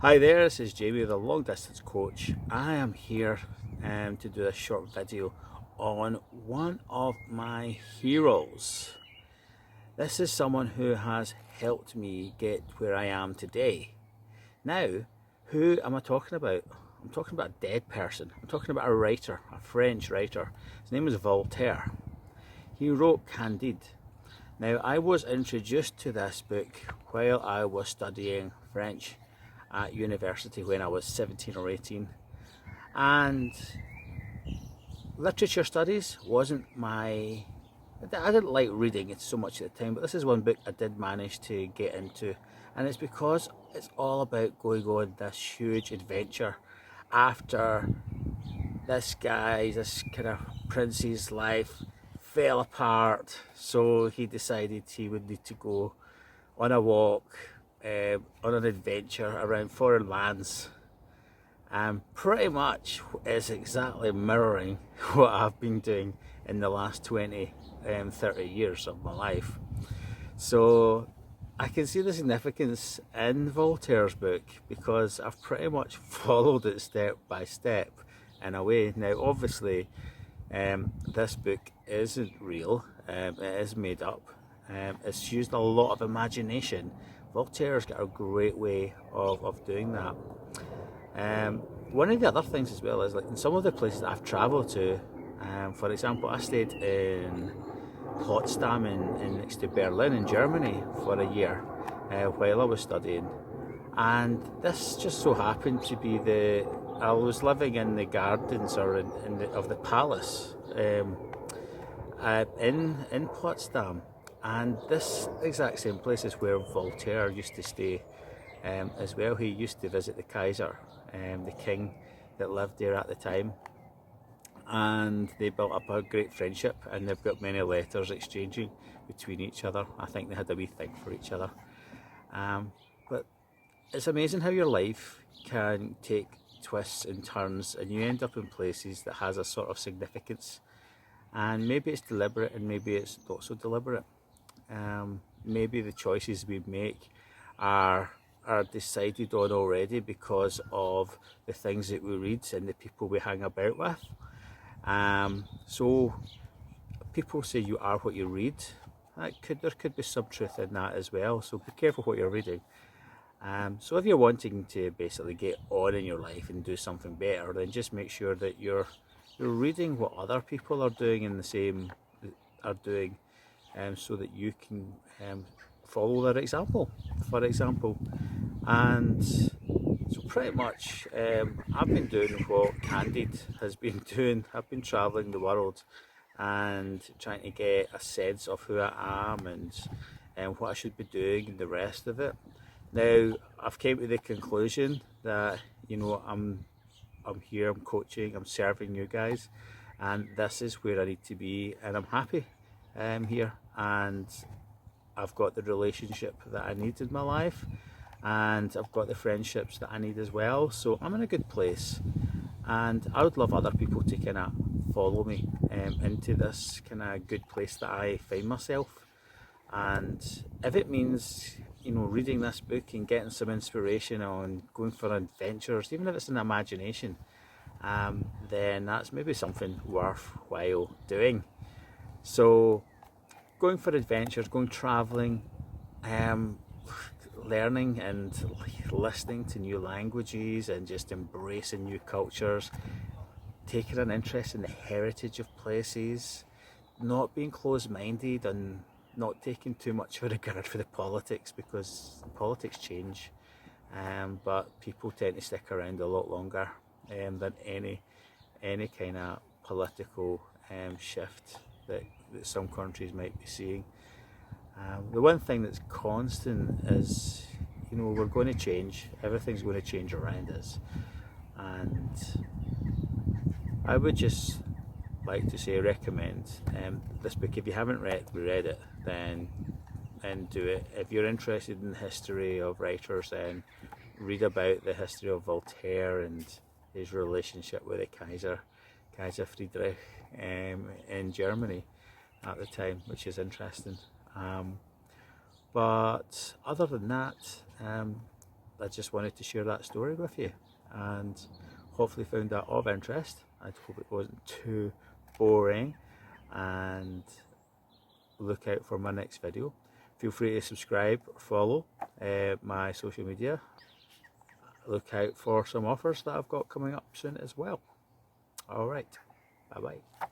Hi there, this is Jamie, the long distance coach. I am here to do a short video on one of my heroes. This is someone who has helped me get where I am today. Now, who am I talking about? I'm talking about a dead person. I'm talking about a writer, a French writer. His name is Voltaire. He wrote Candide. Now, I was introduced to this book while I was studying French at university when I was 17 or 18, and literature studies wasn't I didn't like reading it so much at the time, but this is one book I did manage to get into, and it's because it's all about going on this huge adventure after this kind of prince's life fell apart, so he decided he would need to go on a walk, on an adventure around foreign lands. Pretty much is exactly mirroring what I've been doing in the last 20, 30 years of my life. So I can see the significance in Voltaire's book because I've pretty much followed it step by step in a way. Now obviously this book isn't real, it is made up. It's used a lot of imagination. Voltaire's got a great way of doing that. One of the other things as well is, like, in some of the places that I've travelled to, for example, I stayed in Potsdam in next to Berlin in Germany for a year while I was studying, and this just so happened to be I was living in the gardens or of the palace in Potsdam, and this exact same place is where Voltaire used to stay as well. He used to visit the Kaiser, the king that lived there at the time, and they built up a great friendship, and they've got many letters exchanging between each other. I think they had a wee thing for each other. But it's amazing how your life can take twists and turns, and you end up in places that has a sort of significance, and maybe it's deliberate and maybe it's not so deliberate. Maybe the choices we make are decided on already because of the things that we read and the people we hang about with. So people say you are what you read. There could be some truth in that as well, so be careful what you're reading. So if you're wanting to basically get on in your life and do something better, then just make sure that you're reading what other people are doing in the same are doing, so that you can follow their example, for example. And so pretty much I've been doing what Candide has been doing. I've been travelling the world and trying to get a sense of who I am and what I should be doing and the rest of it. Now I've came to the conclusion that, you know, I'm here, I'm coaching, I'm serving you guys, and this is where I need to be, and I'm happy here, and I've got the relationship that I need in my life, and I've got the friendships that I need as well, so I'm in a good place, and I would love other people to kind of follow me into this kind of good place that I find myself. And if it means, you know, reading this book and getting some inspiration on going for adventures, even if it's in imagination, then that's maybe something worthwhile doing. So going for adventures, going travelling, learning and listening to new languages and just embracing new cultures, taking an interest in the heritage of places, not being closed-minded and not taking too much of a regard for the politics, because politics change, but people tend to stick around a lot longer than any kind of political shift that some countries might be seeing. The one thing that's constant is, you know, we're going to change. Everything's going to change around us, and I would just like to say recommend this book. If you haven't read it, then do it. If you're interested in the history of writers, then read about the history of Voltaire and his relationship with the Kaiser Friedrich in Germany at the time, which is interesting. But other than that, I just wanted to share that story with you, and hopefully found that of interest. I hope it wasn't too boring, and look out for my next video. Feel free to subscribe or follow my social media. Look out for some offers that I've got coming up soon as well. Alright, bye bye.